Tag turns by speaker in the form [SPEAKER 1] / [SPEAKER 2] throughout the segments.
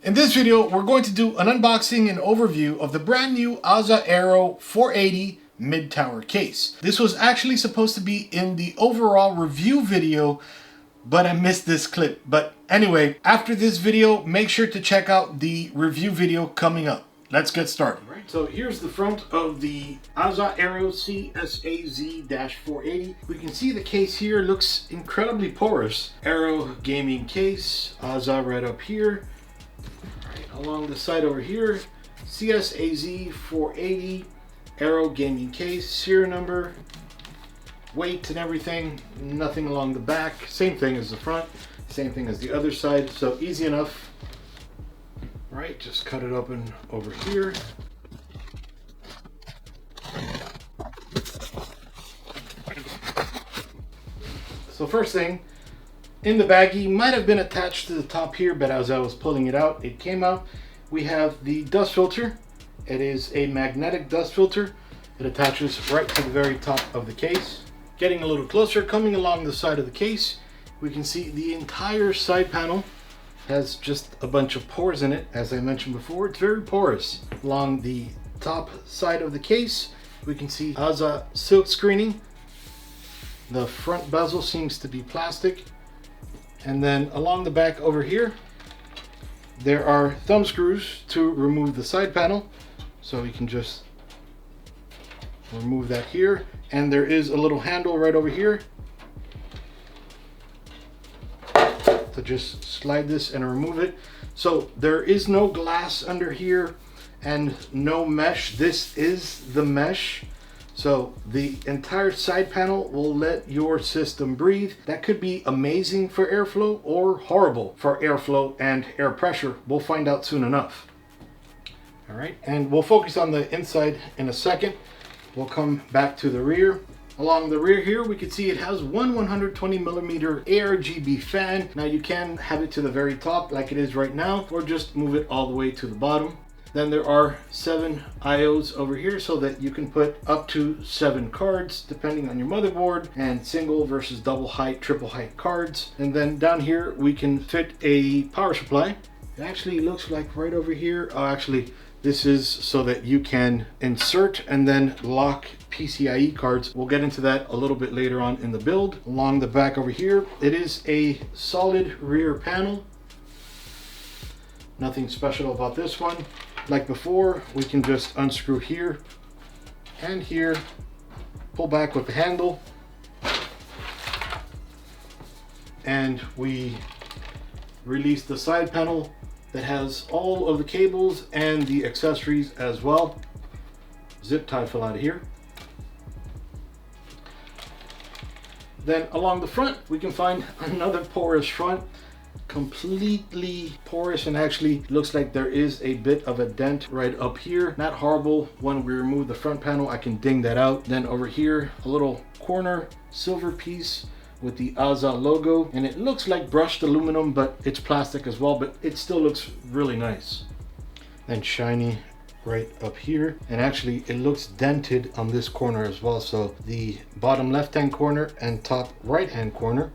[SPEAKER 1] In this video, we're going to do an unboxing and overview of the brand new Azza Aero 480 mid-tower case. This was actually supposed to be in the overall review video, but I missed this clip. But anyway, after this video, make sure to check out the review video coming up. Let's get started. All right, so here's the front of the Azza Aero CSAZ-480. We can see the case here looks incredibly porous. Aero gaming case, Azza right up here. Along the side over here, CSAZ-480 Aero gaming case, serial number, weight and everything, nothing along the back, same thing as the front, same thing as the other side, so easy enough. All right, just cut it open over here. So first thing, in the baggie, might have been attached to the top here, but as I was pulling it out, it came out. We have the dust filter. It is a magnetic dust filter. It attaches right to the very top of the case. Getting a little closer, coming along the side of the case, we can see the entire side panel has just a bunch of pores in it. As I mentioned before, it's very porous. Along the top side of the case, we can see Azza silk screening. The front bezel seems to be plastic. And then along the back over here, there are thumb screws to remove the side panel. So we can just remove that here. And there is a little handle right over here to just slide this and remove it. So there is no glass under here and no mesh. This is the mesh. So the entire side panel will let your system breathe. That could be amazing for airflow or horrible for airflow and air pressure. We'll find out soon enough. All right, and we'll focus on the inside in a second. We'll come back to the rear. Along the rear here, we can see it has one 120 millimeter ARGB fan. Now you can have it to the very top like it is right now, or just move it all the way to the bottom. Then there are 7 IOs over here so that you can put up to 7 cards depending on your motherboard, and single versus double height, triple height cards. And then down here we can fit a power supply. It actually looks like right over here. Oh, actually this is so that you can insert and then lock PCIe cards. We'll get into that a little bit later on in the build. Along the back over here, it is a solid rear panel. Nothing special about this one. Like before, we can just unscrew here and here, pull back with the handle, and we release the side panel that has all of the cables and the accessories as well. Zip tie fell out of here. Then along the front, we can find another porous front. Completely porous, and actually looks like there is a bit of a dent right up here. Not horrible. When we remove the front panel, I can ding that out. Then over here, a little corner silver piece with the Azza logo, and it looks like brushed aluminum, but it's plastic as well, but it still looks really nice. And shiny right up here, and actually it looks dented on this corner as well, so the bottom left hand corner and top right hand corner.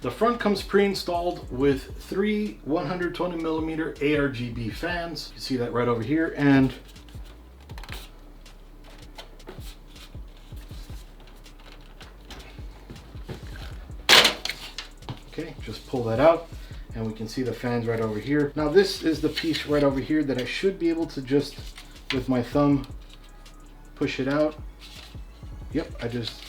[SPEAKER 1] The front comes pre-installed with 3 120 millimeter ARGB fans. You can see that right over here. And okay, just pull that out and we can see the fans right over here. Now this is the piece right over here that I should be able to just, with my thumb, push it out. Yep, I just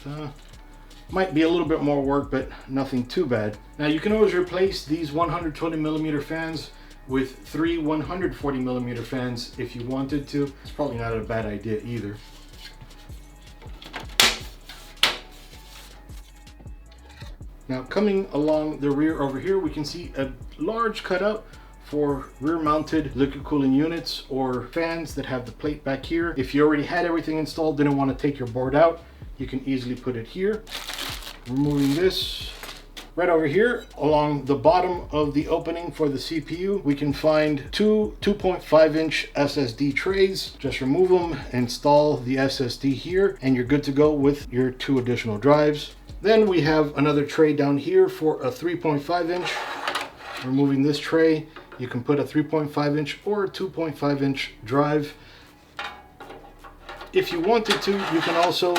[SPEAKER 1] might be a little bit more work, but nothing too bad. Now you can always replace these 120 millimeter fans with 3 140 millimeter fans if you wanted to. It's probably not a bad idea either. Now coming along the rear over here, we can see a large cutout for rear mounted liquid cooling units or fans that have the plate back here. If you already had everything installed, didn't want to take your board out, you can easily put it here. Removing this, right over here along the bottom of the opening for the CPU, we can find 2 2.5 inch SSD trays. Just remove them, install the SSD here, and you're good to go with your 2 additional drives. Then we have another tray down here for a 3.5 inch. Removing this tray, You can put a 3.5 inch or a 2.5 inch drive. If you wanted to, you can also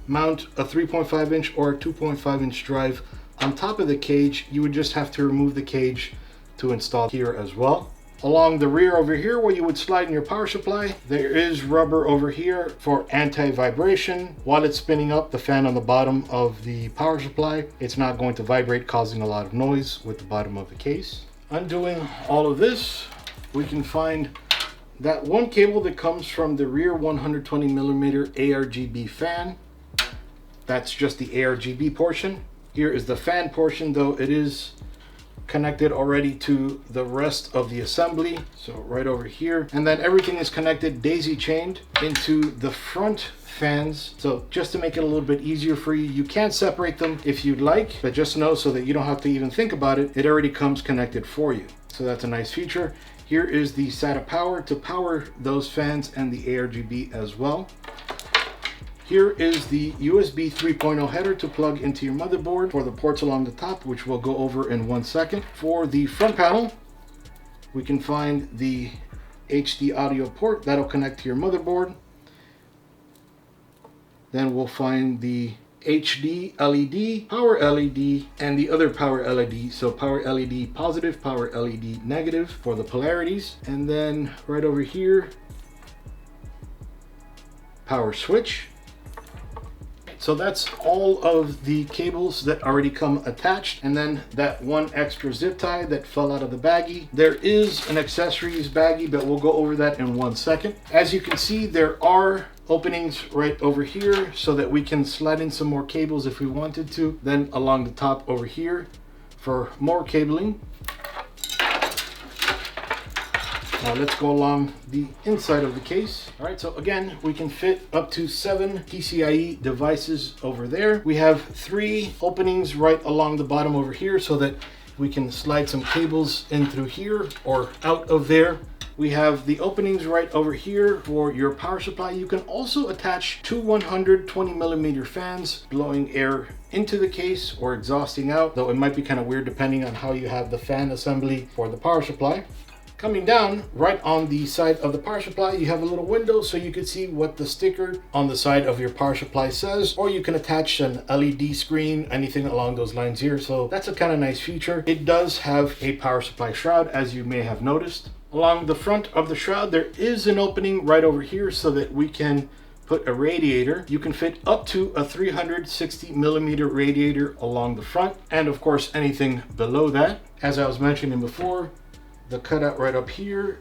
[SPEAKER 1] mount a 3.5 inch or a 2.5 inch drive on top of the cage. You would just have to remove the cage to install here as well. Along the rear over here where you would slide in your power supply, there is rubber over here for anti-vibration. While it's spinning up the fan on the bottom of the power supply, it's not going to vibrate, causing a lot of noise with the bottom of the case. Undoing all of this, we can find that one cable that comes from the rear 120mm ARGB fan. That's just the ARGB portion. Here is the fan portion, though it is connected already to the rest of the assembly, so right over here. And then everything is connected daisy chained into the front fans. So just to make it a little bit easier for you, you can separate them if you'd like, but just know so that you don't have to even think about it, it already comes connected for you. So that's a nice feature. Here is the SATA power to power those fans and the ARGB as well. Here is the USB 3.0 header to plug into your motherboard for the ports along the top, which we'll go over in 1 second. For the front panel, we can find the HD audio port that'll connect to your motherboard. Then we'll find the HD LED, power LED, and the other power LED. So power LED positive, power LED negative for the polarities. And then right over here, power switch. So that's all of the cables that already come attached, and then that one extra zip tie that fell out of the baggie. There is an accessories baggie, but we'll go over that in 1 second. As you can see, there are openings right over here so that we can slide in some more cables if we wanted to. Then along the top over here for more cabling. Now let's go along the inside of the case. All right, so again, we can fit up to 7 PCIe devices over there. We have 3 openings right along the bottom over here so that we can slide some cables in through here or out of there. We have the openings right over here for your power supply. You can also attach 2 120mm fans blowing air into the case or exhausting out, though it might be kind of weird depending on how you have the fan assembly for the power supply. Coming down right on the side of the power supply, you have a little window so you can see what the sticker on the side of your power supply says, or you can attach an LED screen, anything along those lines here. So that's a kind of nice feature. It does have a power supply shroud, as you may have noticed. Along the front of the shroud, there is an opening right over here so that we can put a radiator. You can fit up to a 360mm radiator along the front, and of course anything below that. As I was mentioning before, the cutout right up here,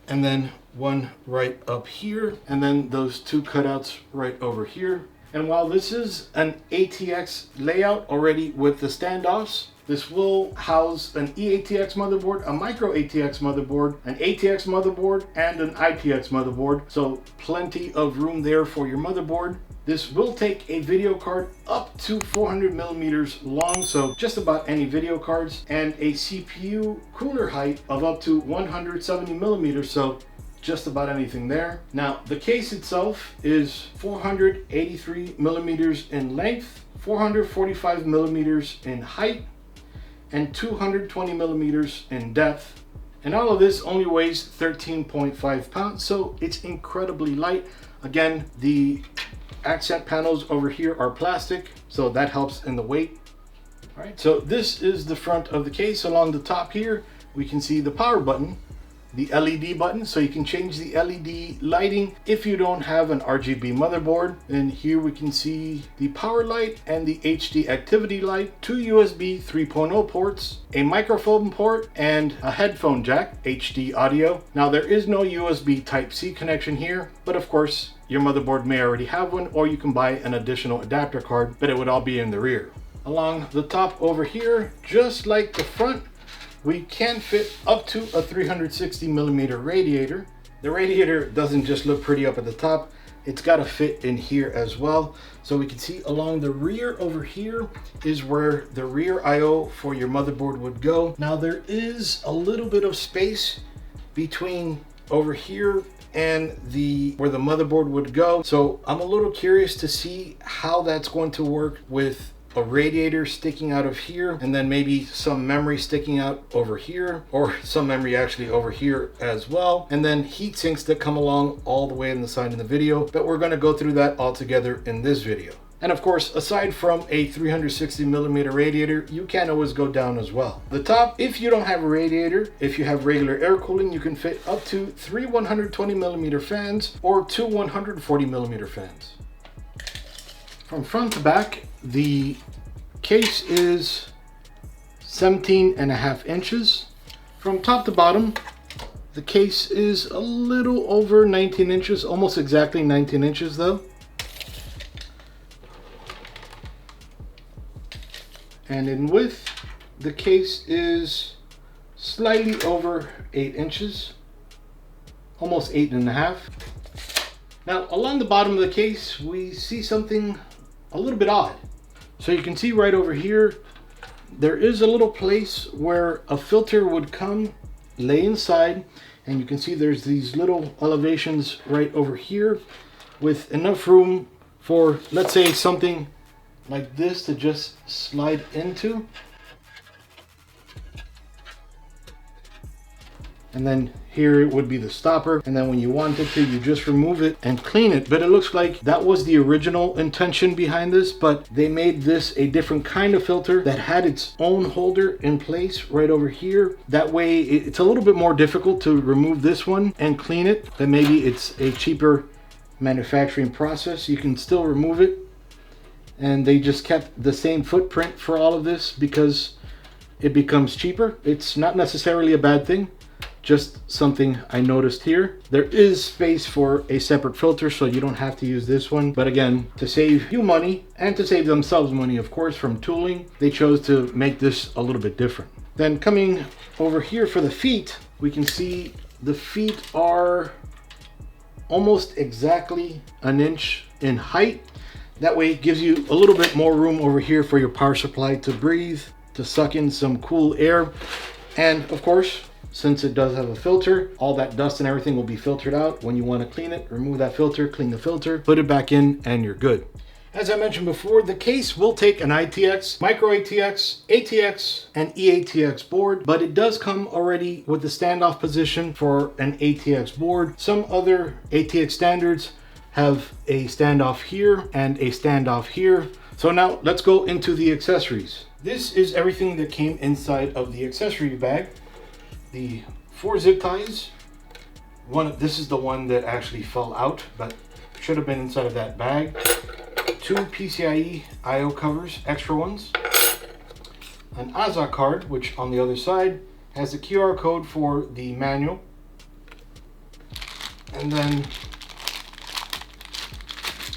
[SPEAKER 1] and then one right up here, and then those 2 cutouts right over here. And while this is an ATX layout already with the standoffs, this will house an eATX motherboard, a micro ATX motherboard, an ATX motherboard, and an IPX motherboard. So plenty of room there for your motherboard. This will take a video card up to 400mm long, so just about any video cards, and a CPU cooler height of up to 170mm, so just about anything there. Now, the case itself is 483mm in length, 445mm in height, and 220mm in depth. And all of this only weighs 13.5 pounds, so it's incredibly light. Again, the accent panels over here are plastic, so that helps in the weight. All right, so this is the front of the case. Along the top here, we can see the power button, the LED button, so you can change the LED lighting if you don't have an RGB motherboard. And here we can see the power light and the HD activity light, 2 USB 3.0 ports, a microphone port, and a headphone jack, HD audio. Now there is no USB Type-C connection here, but of course your motherboard may already have one, or you can buy an additional adapter card, but it would all be in the rear. Along the top over here, just like the front, we can fit up to a 360mm radiator. The radiator doesn't just look pretty up at the top, it's got to fit in here as well. So we can see along the rear over here is where the rear IO for your motherboard would go. Now there is a little bit of space between over here and where the motherboard would go. So I'm a little curious to see how that's going to work with a radiator sticking out of here, and then maybe some memory sticking out over here, or some memory actually over here as well, and then heat sinks that come along all the way in the side of the video, but we're going to go through that all together in this video. And of course, aside from a 360mm radiator, you can always go down as well. The top, if you don't have a radiator, if you have regular air cooling, you can fit up to 3 120mm fans or 2 140mm fans. From front to back, the case is 17.5 inches. From top to bottom, the case is a little over 19 inches, almost exactly 19 inches though. And in width, the case is slightly over 8 inches, almost 8.5. Now, along the bottom of the case, we see something a little bit odd. So you can see right over here, there is a little place where a filter would come, lay inside, and you can see there's these little elevations right over here with enough room for, let's say, something like this to just slide into. And then here it would be the stopper, and then when you wanted to, you just remove it and clean it. But it looks like that was the original intention behind this, but they made this a different kind of filter that had its own holder in place right over here. That way it's a little bit more difficult to remove this one and clean it, but maybe it's a cheaper manufacturing process. You can still remove it, and they just kept the same footprint for all of this because it becomes cheaper. It's not necessarily a bad thing, just something I noticed here. There is space for a separate filter, so you don't have to use this one. But again, to save you money and to save themselves money, of course, from tooling, they chose to make this a little bit different. Then coming over here for the feet, we can see the feet are almost exactly an inch in height. That way it gives you a little bit more room over here for your power supply to breathe, to suck in some cool air. And of course, since it does have a filter, all that dust and everything will be filtered out. When you want to clean it, remove that filter, clean the filter, put it back in, and you're good. As I mentioned before, the case will take an ITX, micro ATX, ATX, and EATX board, but it does come already with the standoff position for an ATX board. Some other ATX standards have a standoff here and a standoff here. So now let's go into the accessories. This is everything that came inside of the accessory bag. The 4 zip ties. This is the one that actually fell out, but should have been inside of that bag. 2 PCIe I/O covers, extra ones. An Azza card, which on the other side has the QR code for the manual. And then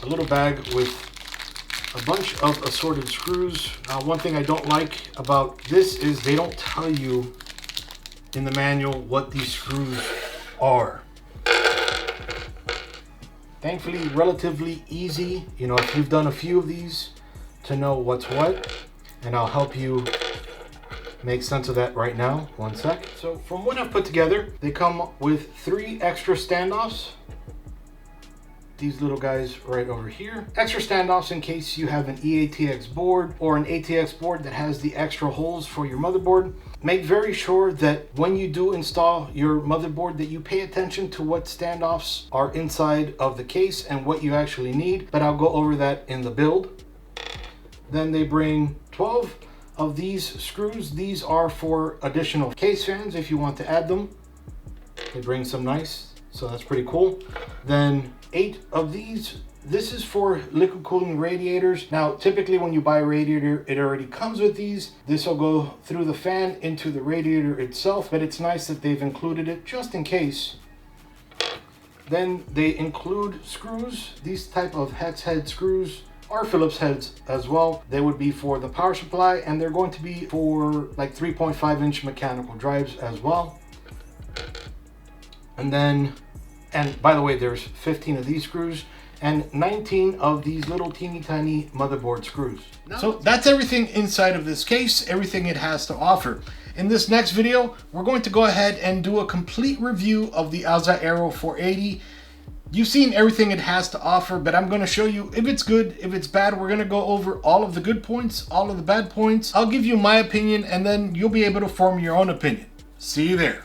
[SPEAKER 1] a little bag with a bunch of assorted screws. Now, one thing I don't like about this is they don't tell you in the manual what these screws are. Thankfully, relatively easy, you know, if you've done a few of these, to know what's what, and I'll help you make sense of that right now. One sec. So from what I've put together, they come with 3 extra standoffs. These little guys right over here. Extra standoffs in case you have an EATX board or an ATX board that has the extra holes for your motherboard. Make very sure that when you do install your motherboard that you pay attention to what standoffs are inside of the case and what you actually need, but I'll go over that in the build. Then they bring 12 of these screws. These are for additional case fans if you want to add them. They bring some nice, so that's pretty cool. Then 8 of these. This is for liquid cooling radiators. Now, typically when you buy a radiator, it already comes with these. This will go through the fan into the radiator itself, but it's nice that they've included it just in case. Then they include screws. These type of hex head screws are Phillips heads as well. They would be for the power supply, and they're going to be for like 3.5-inch mechanical drives as well. And by the way, there's 15 of these screws and 19 of these little teeny tiny motherboard screws. So that's everything inside of this case, everything it has to offer. In this next video, we're going to go ahead and do a complete review of the Azza Aero 480. You've seen everything it has to offer, but I'm going to show you if it's good, if it's bad. We're going to go over all of the good points, all of the bad points. I'll give you my opinion, and then you'll be able to form your own opinion. See you there.